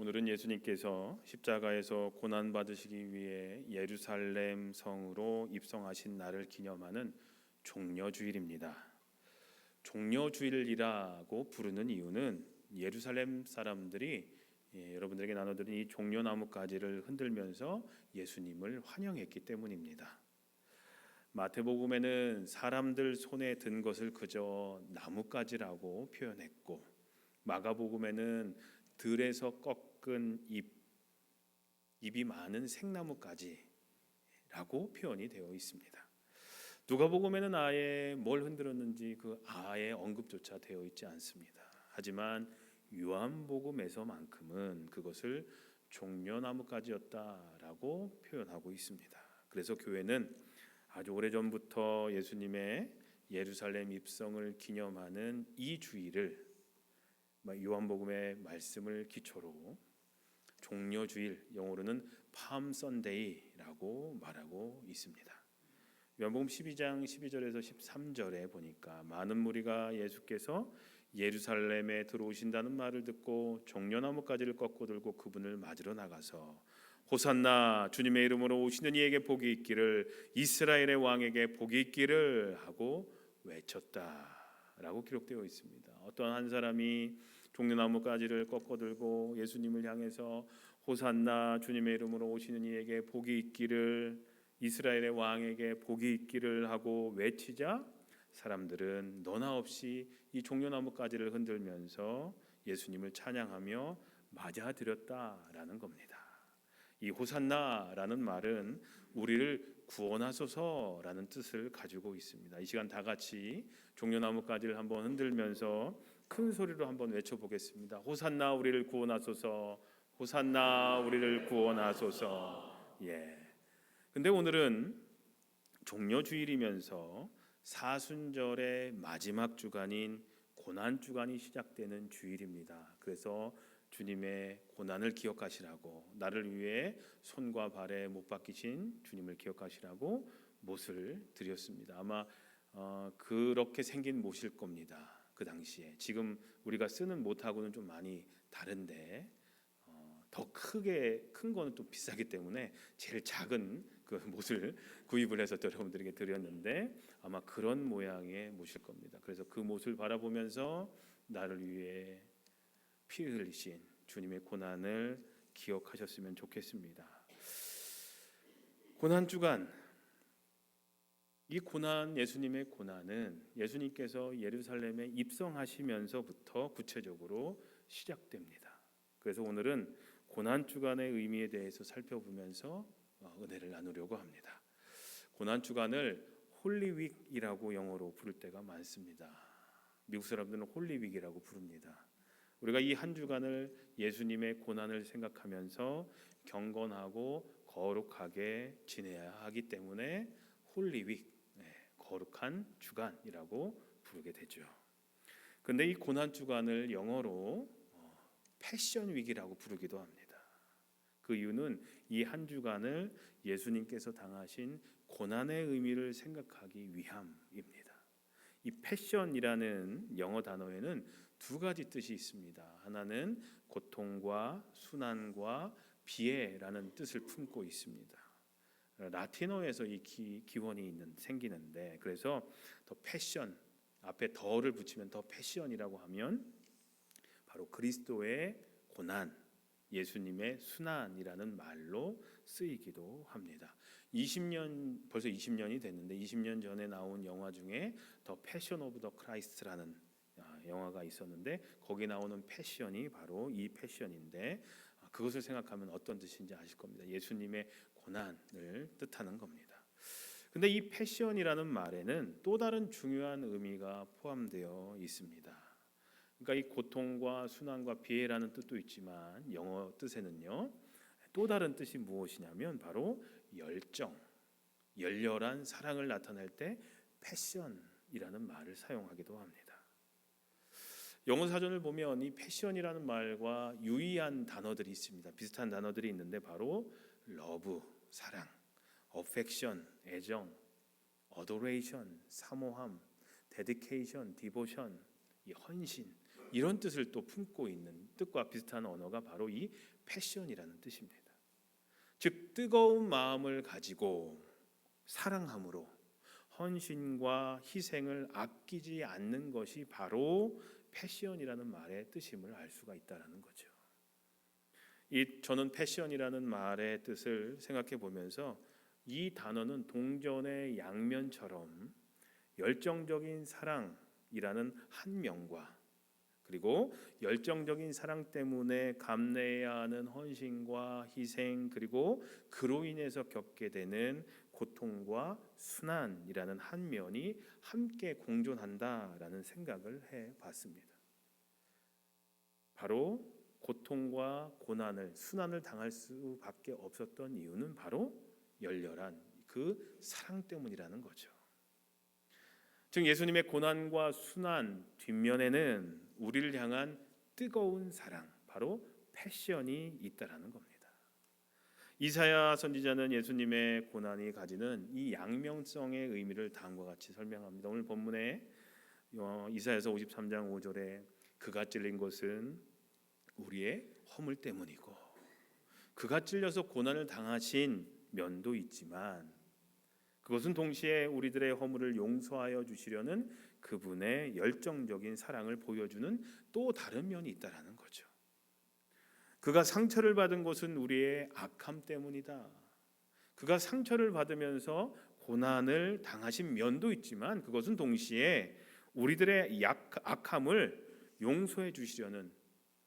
오늘은 예수님께서 십자가에서 고난 받으시기 위해 예루살렘 성으로 입성하신 날을 기념하는 종려주일입니다. 종려주일이라고 부르는 이유는 예루살렘 사람들이 여러분들에게 나눠드린 이 종려나무 가지를 흔들면서 예수님을 환영했기 때문입니다. 마태복음에는 사람들 손에 든 것을 그저 나뭇가지라고 표현했고, 마가복음에는 들에서 꺾은 잎이 많은 생나무가지라고 표현이 되어 있습니다. 누가복음에는 아예 뭘 흔들었는지 그 아예 언급조차 되어 있지 않습니다. 하지만 요한복음에서만큼은 그것을 종려나무가지였다라고 표현하고 있습니다. 그래서 교회는 아주 오래전부터 예수님의 예루살렘 입성을 기념하는 이 주일을 요한복음의 말씀을 기초로 종려주일, 영어로는 팜 선데이라고 말하고 있습니다. 요한복음 12장 12절에서 13절에 보니까 많은 무리가 예수께서 예루살렘에 들어오신다는 말을 듣고 종려나무가지를 꺾고 들고 그분을 맞으러 나가서 호산나, 주님의 이름으로 오시는 이에게 복이 있기를, 이스라엘의 왕에게 복이 있기를 하고 외쳤다라고 기록되어 있습니다. 어떤 한 사람이 종려나무가지를 꺾어 들고 예수님을 향해서 호산나, 주님의 이름으로 오시는 이에게 복이 있기를, 이스라엘의 왕에게 복이 있기를 하고 외치자 사람들은 너나 없이 이 종려나무가지를 흔들면서 예수님을 찬양하며 맞아들였다라는 겁니다. 이 호산나라는 말은 우리를 구원하소서라는 뜻을 가지고 있습니다. 이 시간 다 같이 종려나무가지를 한번 흔들면서 큰 소리로 한번 외쳐보겠습니다. 호산나 우리를 구원하소서, 호산나 우리를 구원하소서. 근데 오늘은 종려주일이면서 사순절의 마지막 주간인 고난주간이 시작되는 주일입니다. 그래서 주님의 고난을 기억하시라고, 나를 위해 손과 발에 못 박히신 주님을 기억하시라고 못을 드렸습니다. 아마 그렇게 생긴 못일 겁니다. 그 당시에 지금 우리가 쓰는 못하고는 좀 많이 다른데 더 크게 큰 거는 또 비싸기 때문에 제일 작은 그 못을 구입을 해서 여러분들에게 드렸는데 아마 그런 모양의 못일 겁니다. 그래서 그 못을 바라보면서 나를 위해 피 흘리신 주님의 고난을 기억하셨으면 좋겠습니다. 고난주간, 이 고난, 예수님의 고난은 예수님께서 예루살렘에 입성하시면서부터 구체적으로 시작됩니다. 그래서 오늘은 고난주간의 의미에 대해서 살펴보면서 은혜를 나누려고 합니다. 고난주간을 홀리윅이라고 영어로 부를 때가 많습니다. 미국 사람들은 홀리윅이라고 부릅니다. 우리가 이 한 주간을 예수님의 고난을 생각하면서 경건하고 거룩하게 지내야 하기 때문에 홀리윅, 거룩한 주간이라고 부르게 되죠. 그런데 이 고난 주간을 영어로 패션 위기라고 부르기도 합니다. 그 이유는 이 한 주간을 예수님께서 당하신 고난의 의미를 생각하기 위함입니다. 이 패션이라는 영어 단어에는 두 가지 뜻이 있습니다. 하나는 고통과 순환과 비애라는 뜻을 품고 있습니다. 라틴어에서 이 기원이 생기는데, 그래서 더 패션, 앞에 더를 붙이면 더 패션이라고 하면 바로 그리스도의 고난, 예수님의 순환이라는 말로 쓰이기도 합니다. 벌써 20년이 됐는데 20년 전에 나온 영화 중에 더 패션 오브 더 크라이스트라는 영화가 있었는데 거기 나오는 패션이 바로 이 패션인데, 그것을 생각하면 어떤 뜻인지 아실 겁니다. 예수님의 고난을 뜻하는 겁니다. 근데 이 패션이라는 말에는 또 다른 중요한 의미가 포함되어 있습니다. 그러니까 이 고통과 순환과 비애라는 뜻도 있지만 영어 뜻에는요, 또 다른 뜻이 무엇이냐면 바로 열정, 열렬한 사랑을 나타낼 때 패션이라는 말을 사용하기도 합니다. 영어 사전을 보면 이 패션이라는 말과 유의한 단어들이 있습니다. 비슷한 단어들이 있는데 바로 러브, 사랑, 어펙션, 애정, 어도레이션, 사모함, 데디케이션, 디보션, 이 헌신, 이런 뜻을 또 품고 있는 뜻과 비슷한 언어가 바로 이 패션이라는 뜻입니다. 즉 뜨거운 마음을 가지고 사랑함으로 헌신과 희생을 아끼지 않는 것이 바로 패션이라는 말의 뜻임을 알 수가 있다라는 거죠. 저는 패션이라는 말의 뜻을 생각해 보면서 이 단어는 동전의 양면처럼 열정적인 사랑이라는 한 면과 그리고 열정적인 사랑 때문에 감내해야 하는 헌신과 희생 그리고 그로 인해서 겪게 되는 고통과 순환이라는 한 면이 함께 공존한다라는 생각을 해봤습니다. 바로 고통과 고난을 순환을 당할 수밖에 없었던 이유는 바로 열렬한 그 사랑 때문이라는 거죠. 즉 예수님의 고난과 순환 뒷면에는 우리를 향한 뜨거운 사랑, 바로 패션이 있다라는 겁니다. 이사야 선지자는 예수님의 고난이 가지는 이 양면성의 의미를 다음과 같이 설명합니다. 오늘 본문에 이사야서 53장 5절에 그가 찔린 것은 우리의 허물 때문이고 그가 찔려서 고난을 당하신 면도 있지만 그것은 동시에 우리들의 허물을 용서하여 주시려는 그분의 열정적인 사랑을 보여주는 또 다른 면이 있다라는 거죠. 그가 상처를 받은 것은 우리의 악함 때문이다. 그가 상처를 받으면서 고난을 당하신 면도 있지만 그것은 동시에 우리들의 악함을 용서해 주시려는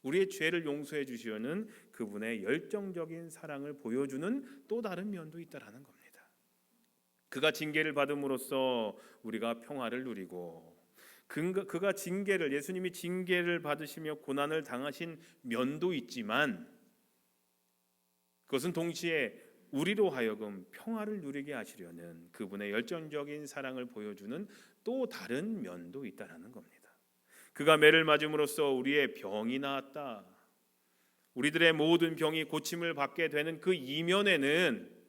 우리의 죄를 용서해 주시려는 그분의 열정적인 사랑을 보여주는 또 다른 면도 있다라는 겁니다. 그가 징계를 받음으로써 우리가 평화를 누리고 그가 징계를 예수님이 징계를 받으시며 고난을 당하신 면도 있지만 그것은 동시에 우리로 하여금 평화를 누리게 하시려는 그분의 열정적인 사랑을 보여주는 또 다른 면도 있다라는 겁니다. 그가 매를 맞음으로써 우리의 병이 나았다. 우리들의 모든 병이 고침을 받게 되는 그 이면에는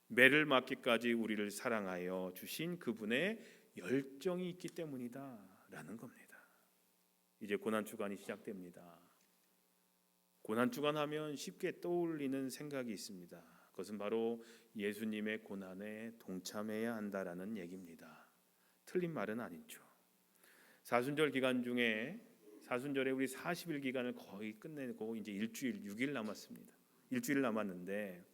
매를 맞기까지 우리를 사랑하여 주신 그분의 열정이 있기 때문이다라는 겁니다. 이제 고난 주간이 시작됩니다. 고난 주간 하면 쉽게 떠올리는 생각이 있습니다. 그것은 바로 예수님의 고난에 동참해야 한다라는 얘기입니다. 틀린 말은 아니죠. 사순절 기간 중에 사순절에 우리 40일 기간을 거의 끝내고 이제 일주일 6일 남았습니다. 일주일 남았는데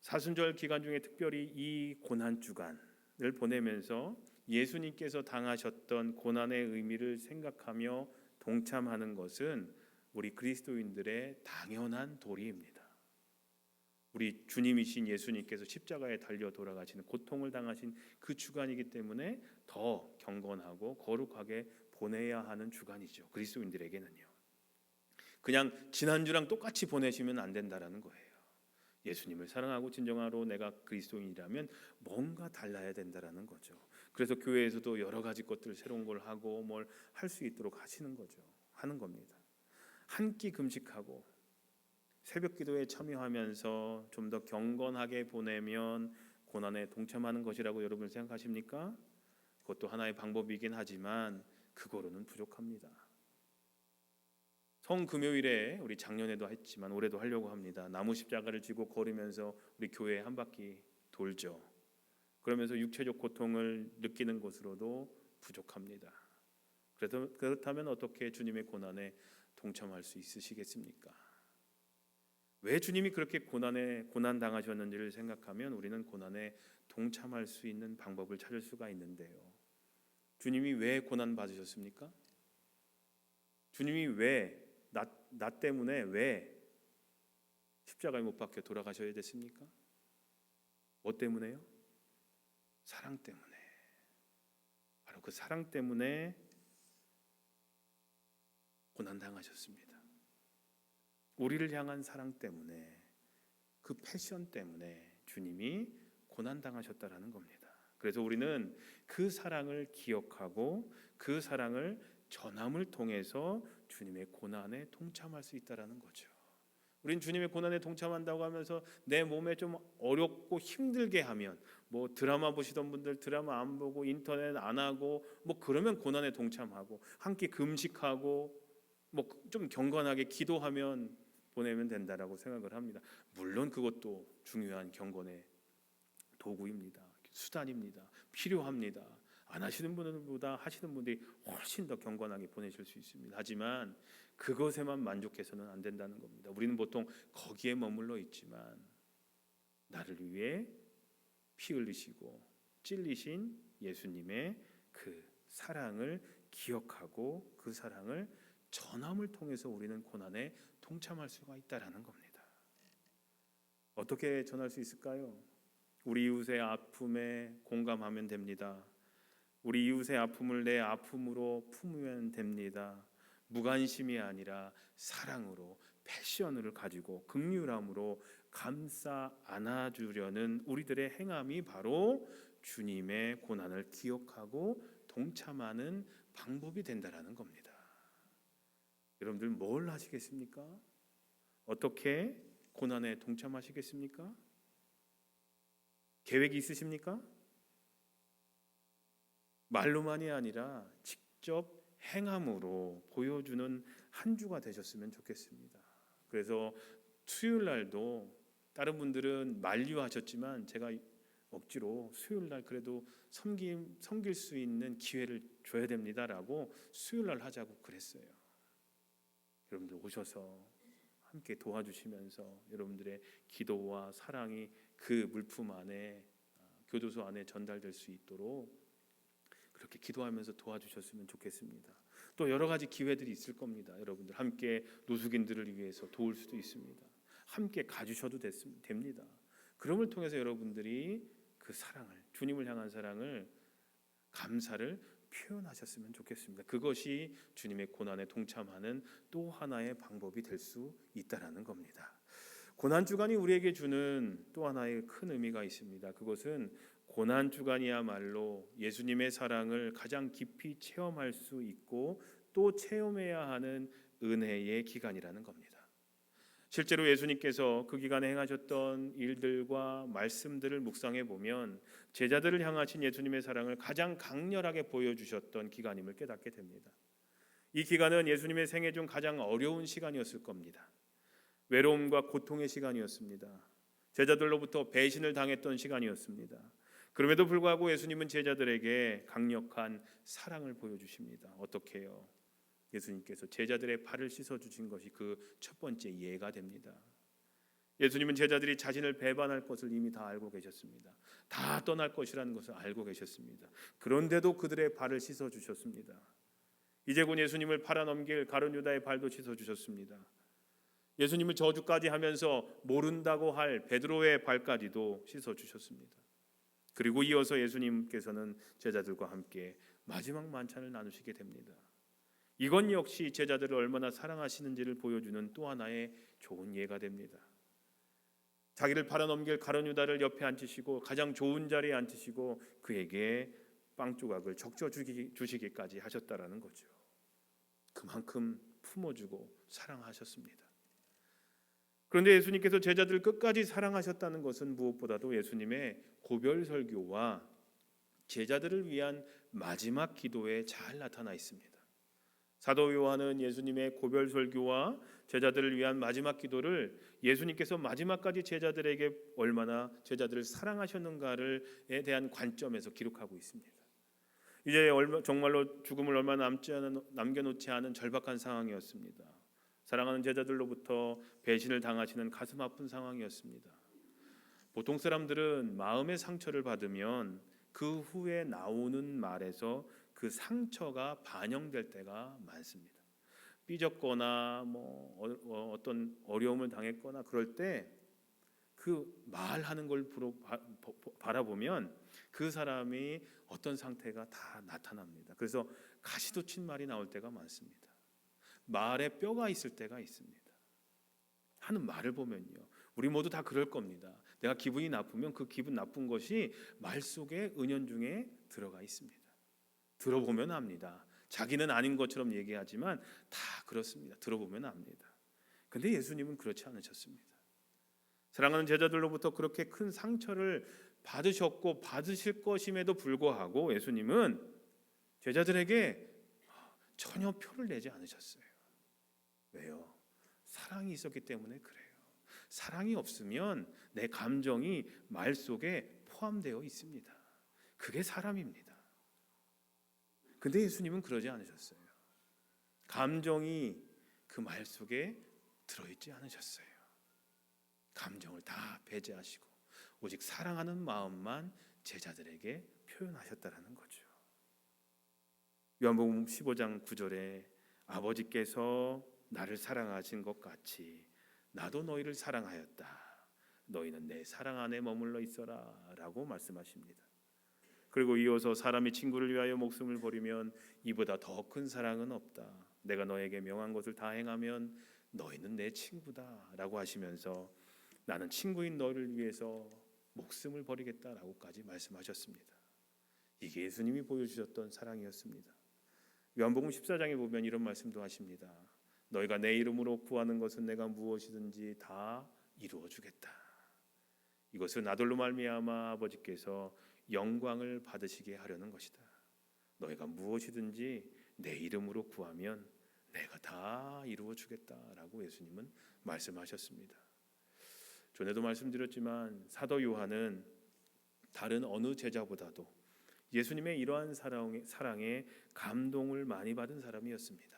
사순절 기간 중에 특별히 이 고난 주간을 보내면서 예수님께서 당하셨던 고난의 의미를 생각하며 동참하는 것은 우리 그리스도인들의 당연한 도리입니다. 우리 주님이신 예수님께서 십자가에 달려 돌아가시는 고통을 당하신 그 주간이기 때문에 더 경건하고 거룩하게 보내야 하는 주간이죠. 그리스도인들에게는요. 그냥 지난주랑 똑같이 보내시면 안 된다라는 거예요. 예수님을 사랑하고 진정하로 내가 그리스도인이라면 뭔가 달라야 된다라는 거죠. 그래서 교회에서도 여러 가지 것들 새로운 걸 하고 뭘 할 수 있도록 하는 겁니다. 한 끼 금식하고 새벽 기도에 참여하면서 좀 더 경건하게 보내면 고난에 동참하는 것이라고 여러분 생각하십니까? 그것도 하나의 방법이긴 하지만 그거로는 부족합니다. 성금요일에 우리 작년에도 했지만 올해도 하려고 합니다. 나무 십자가를 지고 걸으면서 우리 교회 한 바퀴 돌죠. 그러면서 육체적 고통을 느끼는 것으로도 부족합니다. 그렇다면 어떻게 주님의 고난에 동참할 수 있으시겠습니까? 왜 주님이 그렇게 고난 당하셨는지를 생각하면 우리는 고난에 동참할 수 있는 방법을 찾을 수가 있는데요. 주님이 왜 고난 받으셨습니까? 주님이 왜 나 때문에 왜 십자가에 못 박혀 돌아가셔야 됐습니까? 뭐 때문에요? 사랑 때문에. 바로 그 사랑 때문에 고난 당하셨습니다. 우리를 향한 사랑 때문에 그 패션 때문에 주님이 고난 당하셨다라는 겁니다. 그래서 우리는 그 사랑을 기억하고 그 사랑을 전함을 통해서 주님의 고난에 동참할 수 있다라는 거죠. 우린 주님의 고난에 동참한다고 하면서 내 몸에 좀 어렵고 힘들게 하면, 뭐 드라마 보시던 분들 드라마 안 보고 인터넷 안 하고 뭐 그러면 고난에 동참하고, 함께 금식하고 뭐 좀 경건하게 기도하면 보내면 된다라고 생각을 합니다. 물론 그것도 중요한 경건의 도구입니다. 수단입니다. 필요합니다. 안 하시는 분들보다 하시는 분들이 훨씬 더 경건하게 보내실 수 있습니다. 하지만 그것에만 만족해서는 안 된다는 겁니다. 우리는 보통 거기에 머물러 있지만 나를 위해 피 흘리시고 찔리신 예수님의 그 사랑을 기억하고 그 사랑을 전함을 통해서 우리는 고난에 동참할 수가 있다라는 겁니다. 어떻게 전할 수 있을까요? 우리 이웃의 아픔에 공감하면 됩니다. 우리 이웃의 아픔을 내 아픔으로 품으면 됩니다. 무관심이 아니라 사랑으로, 패션을 가지고 긍휼함으로 감싸 안아주려는 우리들의 행함이 바로 주님의 고난을 기억하고 동참하는 방법이 된다라는 겁니다. 여러분들 뭘 하시겠습니까? 어떻게 고난에 동참하시겠습니까? 계획이 있으십니까? 말로만이 아니라 직접 행함으로 보여주는 한 주가 되셨으면 좋겠습니다. 그래서 수요일 날도 다른 분들은 만류하셨지만 제가 억지로 수요일 날 그래도 섬길 수 있는 기회를 줘야 됩니다라고 수요일 날 하자고 그랬어요. 여러분들 오셔서 함께 도와주시면서 여러분들의 기도와 사랑이 그 물품 안에, 교도소 안에 전달될 수 있도록 그렇게 기도하면서 도와주셨으면 좋겠습니다. 또 여러 가지 기회들이 있을 겁니다. 여러분들 함께 노숙인들을 위해서 도울 수도 있습니다. 함께 가주셔도 됩니다. 그럼을 통해서 여러분들이 그 사랑을, 주님을 향한 사랑을, 감사를 표현하셨으면 좋겠습니다. 그것이 주님의 고난에 동참하는 또 하나의 방법이 될 수 있다라는 겁니다. 고난 주간이 우리에게 주는 또 하나의 큰 의미가 있습니다. 그것은 고난 주간이야말로 예수님의 사랑을 가장 깊이 체험할 수 있고 또 체험해야 하는 은혜의 기간이라는 겁니다. 실제로 예수님께서 그 기간에 행하셨던 일들과 말씀들을 묵상해 보면 제자들을 향하신 예수님의 사랑을 가장 강렬하게 보여주셨던 기간임을 깨닫게 됩니다. 이 기간은 예수님의 생애 중 가장 어려운 시간이었을 겁니다. 외로움과 고통의 시간이었습니다. 제자들로부터 배신을 당했던 시간이었습니다. 그럼에도 불구하고 예수님은 제자들에게 강력한 사랑을 보여주십니다. 어떻게 해요? 예수님께서 제자들의 발을 씻어주신 것이 그 첫 번째 예가 됩니다. 예수님은 제자들이 자신을 배반할 것을 이미 다 알고 계셨습니다. 다 떠날 것이라는 것을 알고 계셨습니다. 그런데도 그들의 발을 씻어주셨습니다. 이제 곧 예수님을 팔아넘길 가룟 유다의 발도 씻어주셨습니다. 예수님을 저주까지 하면서 모른다고 할 베드로의 발까지도 씻어주셨습니다. 그리고 이어서 예수님께서는 제자들과 함께 마지막 만찬을 나누시게 됩니다. 이건 역시 제자들을 얼마나 사랑하시는지를 보여주는 또 하나의 좋은 예가 됩니다. 자기를 팔아넘길 가룟 유다를 옆에 앉히시고 가장 좋은 자리에 앉히시고 그에게 빵 조각을 적셔 주시기까지 하셨다라는 거죠. 그만큼 품어주고 사랑하셨습니다. 그런데 예수님께서 제자들을 끝까지 사랑하셨다는 것은 무엇보다도 예수님의 고별 설교와 제자들을 위한 마지막 기도에 잘 나타나 있습니다. 사도 요한은 예수님의 고별 설교와 제자들을 위한 마지막 기도를 예수님께서 마지막까지 제자들에게 얼마나 제자들을 사랑하셨는가에 대한 관점에서 기록하고 있습니다. 이제 정말로 죽음을 얼마 남겨놓지 않은 절박한 상황이었습니다. 사랑하는 제자들로부터 배신을 당하시는 가슴 아픈 상황이었습니다. 보통 사람들은 마음의 상처를 받으면 그 후에 나오는 말에서 그 상처가 반영될 때가 많습니다. 삐졌거나 어떤 어려움을 당했거나 그럴 때 그 말하는 걸 바라보면 그 사람이 어떤 상태가 다 나타납니다. 그래서 가시돋친 말이 나올 때가 많습니다. 말에 뼈가 있을 때가 있습니다. 하는 말을 보면요, 우리 모두 다 그럴 겁니다. 내가 기분이 나쁘면 그 기분 나쁜 것이 말 속에 은연중에 들어가 있습니다. 들어보면 압니다. 자기는 아닌 것처럼 얘기하지만 다 그렇습니다. 들어보면 압니다. 근데 예수님은 그렇지 않으셨습니다. 사랑하는 제자들로부터 그렇게 큰 상처를 받으셨고 받으실 것임에도 불구하고 예수님은 제자들에게 전혀 표를 내지 않으셨어요. 왜요? 사랑이 있었기 때문에 그래요. 사랑이 없으면 내 감정이 말 속에 포함되어 있습니다. 그게 사람입니다. 근데 예수님은 그러지 않으셨어요. 감정이 그 말 속에 들어있지 않으셨어요. 감정을 다 배제하시고 오직 사랑하는 마음만 제자들에게 표현하셨다라는 거죠. 요한복음 15장 9절에 아버지께서 나를 사랑하신 것 같이 나도 너희를 사랑하였다. 너희는 내 사랑 안에 머물러 있어라 라고 말씀하십니다. 그리고 이어서 사람이 친구를 위하여 목숨을 버리면 이보다 더 큰 사랑은 없다. 내가 너에게 명한 것을 다 행하면 너희는 내 친구다 라고 하시면서 나는 친구인 너를 위해서 목숨을 버리겠다라고까지 말씀하셨습니다. 이게 예수님이 보여주셨던 사랑이었습니다. 요한복음 14장에 보면 이런 말씀도 하십니다. 너희가 내 이름으로 구하는 것은 내가 무엇이든지 다 이루어 주겠다. 이것은 아들로 말미암아 아버지께서 영광을 받으시게 하려는 것이다. 너희가 무엇이든지 내 이름으로 구하면 내가 다 이루어 주겠다라고 예수님은 말씀하셨습니다. 전에도 말씀드렸지만 사도 요한은 다른 어느 제자보다도 예수님의 이러한 사랑에 감동을 많이 받은 사람이었습니다.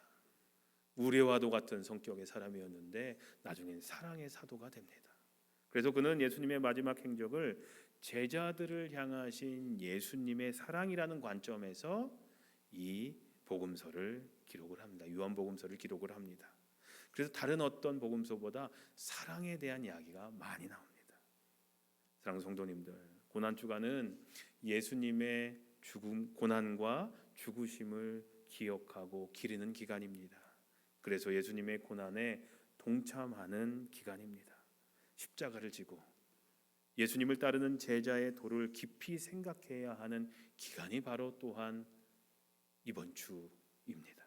우레와도 같은 성격의 사람이었는데 나중엔 사랑의 사도가 됩니다. 그래서 그는 예수님의 마지막 행적을 제자들을 향하신 예수님의 사랑이라는 관점에서 이 복음서를 기록을 합니다. 요한복음서를 기록을 합니다. 그래서 다른 어떤 복음서보다 사랑에 대한 이야기가 많이 나옵니다. 사랑하는 성도님들, 고난주간은 예수님의 죽음, 고난과 죽으심을 기억하고 기리는 기간입니다. 그래서 예수님의 고난에 동참하는 기간입니다. 십자가를 지고 예수님을 따르는 제자의 도를 깊이 생각해야 하는 기간이 바로 또한 이번 주입니다.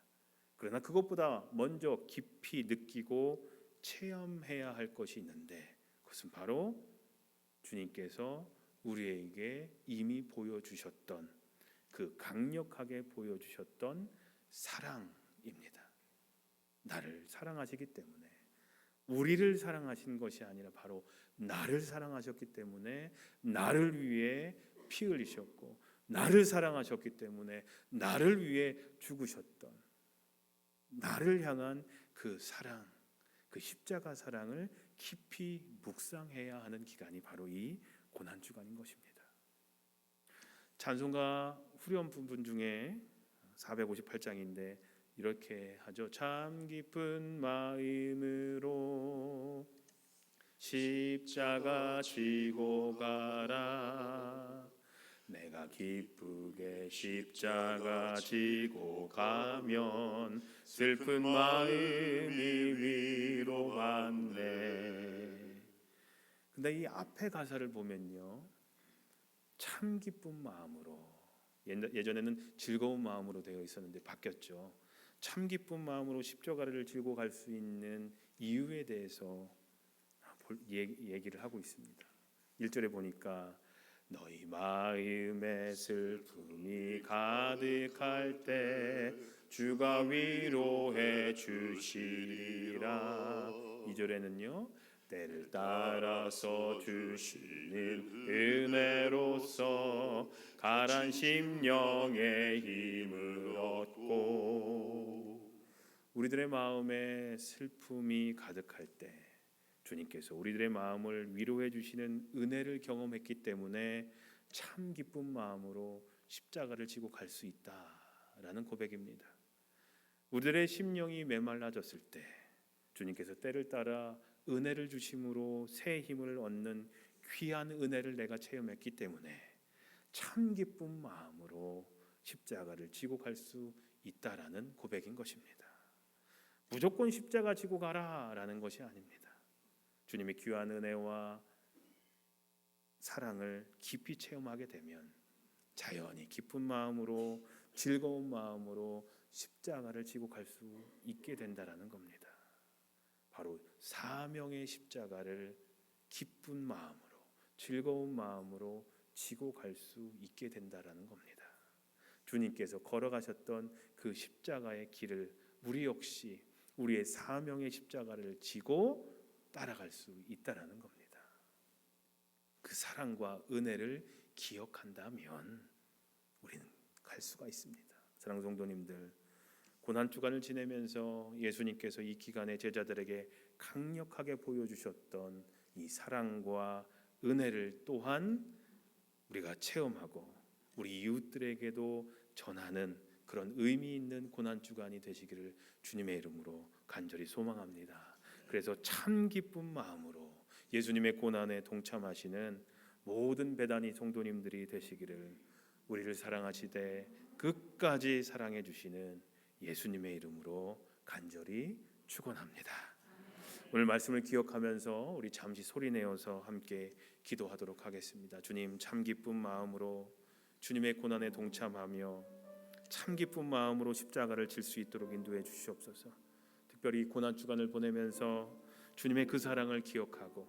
그러나 그것보다 먼저 깊이 느끼고 체험해야 할 것이 있는데 그것은 바로 주님께서 우리에게 이미 보여주셨던 그 강력하게 보여주셨던 사랑입니다. 나를 사랑하시기 때문에 우리를 사랑하신 것이 아니라 바로 나를 사랑하셨기 때문에 나를 위해 피 흘리셨고 나를 사랑하셨기 때문에 나를 위해 죽으셨던 나를 향한 그 사랑, 그 십자가 사랑을 깊이 묵상해야 하는 기간이 바로 이 고난주간인 것입니다. 찬송가 후렴 부분 중에 458장인데 이렇게 하죠. 참 기쁜 마음으로 십자가 지고 가라. 내가 기쁘게 십자가 지고 가면 슬픈 마음이 위로받네. 근데 이 앞에 가사를 보면요, 참 기쁜 마음으로, 예전에는 즐거운 마음으로 되어 있었는데 바뀌었죠. 참 기쁜 마음으로 십자가를 지고 갈 수 있는 이유에 대해서 얘기를 하고 있습니다. 1절에 보니까 너희 마음에 슬픔이 가득할 때 주가 위로해 주시리라. 2절에는요, 때를 따라서 주시는 은혜로서 가란 심령의 힘을 얻고. 우리들의 마음에 슬픔이 가득할 때 주님께서 우리들의 마음을 위로해 주시는 은혜를 경험했기 때문에 참 기쁜 마음으로 십자가를 지고 갈 수 있다라는 고백입니다. 우리들의 심령이 메말라졌을 때 주님께서 때를 따라 은혜를 주심으로 새 힘을 얻는 귀한 은혜를 내가 체험했기 때문에 참 기쁜 마음으로 십자가를 지고 갈 수 있다라는 고백인 것입니다. 무조건 십자가 지고 가라라는 것이 아닙니다. 주님의 귀한 은혜와 사랑을 깊이 체험하게 되면 자연히 기쁜 마음으로 즐거운 마음으로 십자가를 지고 갈 수 있게 된다라는 겁니다. 바로 사명의 십자가를 기쁜 마음으로, 즐거운 마음으로 지고 갈 수 있게 된다라는 겁니다. 주님께서 걸어가셨던 그 십자가의 길을 우리 역시 우리의 사명의 십자가를 지고 따라갈 수 있다라는 겁니다. 그 사랑과 은혜를 기억한다면 우리는 갈 수가 있습니다. 사랑하는 성도님들, 고난 주간을 지내면서 예수님께서 이 기간에 제자들에게 강력하게 보여주셨던 이 사랑과 은혜를 또한 우리가 체험하고 우리 이웃들에게도 전하는 그런 의미 있는 고난 주간이 되시기를 주님의 이름으로 간절히 소망합니다. 그래서 참 기쁜 마음으로 예수님의 고난에 동참하시는 모든 베다니 성도님들이 되시기를 우리를 사랑하시되 끝까지 사랑해 주시는 예수님의 이름으로 간절히 축원합니다. 오늘 말씀을 기억하면서 우리 잠시 소리내어서 함께 기도하도록 하겠습니다. 주님, 참 기쁜 마음으로 주님의 고난에 동참하며 참 기쁜 마음으로 십자가를 질 수 있도록 인도해 주시옵소서. 특별히 고난 주간을 보내면서 주님의 그 사랑을 기억하고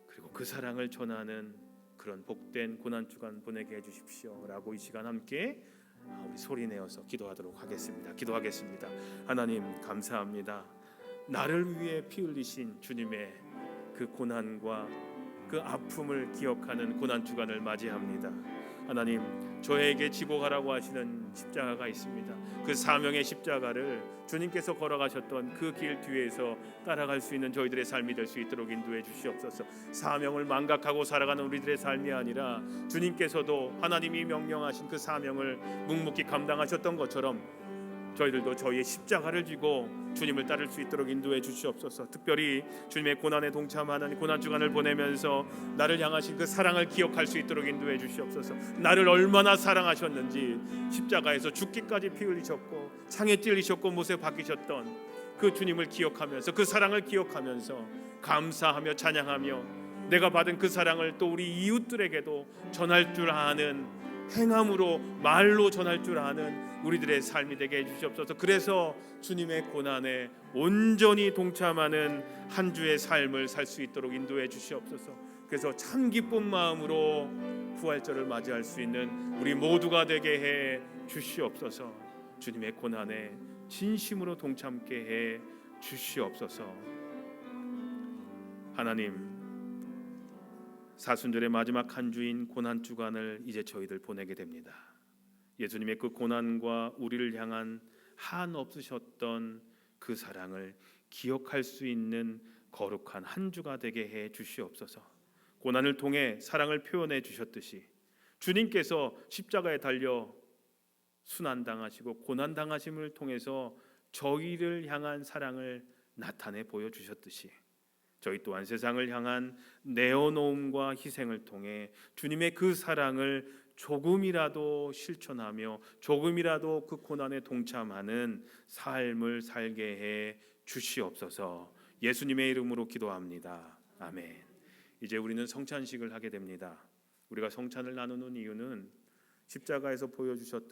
그리고 그 사랑을 전하는 그런 복된 고난 주간 보내게 해 주십시오라고 이 시간 함께 우리 소리내어서 기도하도록 하겠습니다. 기도하겠습니다. 하나님, 감사합니다. 나를 위해 피 흘리신 주님의 그 고난과 그 아픔을 기억하는 고난 주간을 맞이합니다. 하나님, 저에게 지고 가라고 하시는 십자가가 있습니다. 그 사명의 십자가를 주님께서 걸어가셨던 그 길 뒤에서 따라갈 수 있는 저희들의 삶이 될 수 있도록 인도해 주시옵소서. 사명을 망각하고 살아가는 우리들의 삶이 아니라 주님께서도 하나님이 명령하신 그 사명을 묵묵히 감당하셨던 것처럼 저희들도 저희의 십자가를 지고 주님을 따를 수 있도록 인도해 주시옵소서. 특별히 주님의 고난에 동참하는 고난 주간을 보내면서 나를 향하신 그 사랑을 기억할 수 있도록 인도해 주시옵소서. 나를 얼마나 사랑하셨는지 십자가에서 죽기까지 피 흘리셨고 창에 찔리셨고 못에 박히셨던 그 주님을 기억하면서 그 사랑을 기억하면서 감사하며 찬양하며 내가 받은 그 사랑을 또 우리 이웃들에게도 전할 줄 아는 행함으로 말로 전할 줄 아는 우리들의 삶이 되게 해주시옵소서. 그래서 주님의 고난에 온전히 동참하는 한 주의 삶을 살 수 있도록 인도해 주시옵소서. 그래서 참 기쁜 마음으로 부활절을 맞이할 수 있는 우리 모두가 되게 해 주시옵소서. 주님의 고난에 진심으로 동참케 해 주시옵소서. 하나님, 사순절의 마지막 한 주인 고난 주간을 이제 저희들 보내게 됩니다. 예수님의 그 고난과 우리를 향한 한없으셨던 그 사랑을 기억할 수 있는 거룩한 한 주가 되게 해 주시옵소서. 고난을 통해 사랑을 표현해 주셨듯이 주님께서 십자가에 달려 순환당하시고 고난당하심을 통해서 저희를 향한 사랑을 나타내 보여주셨듯이 저희 또한 세상을 향한 내어놓음과 희생을 통해 주님의 그 사랑을 조금이라도 실천하며 조금이라도 그 고난에 동참하는 삶을 살게 해 주시옵소서. 예수님의 이름으로 기도합니다. 아멘. 이제 우리는 성찬식을 하게 됩니다. 우리가 성찬을 나누는 이유는 십자가에서 보여주셨던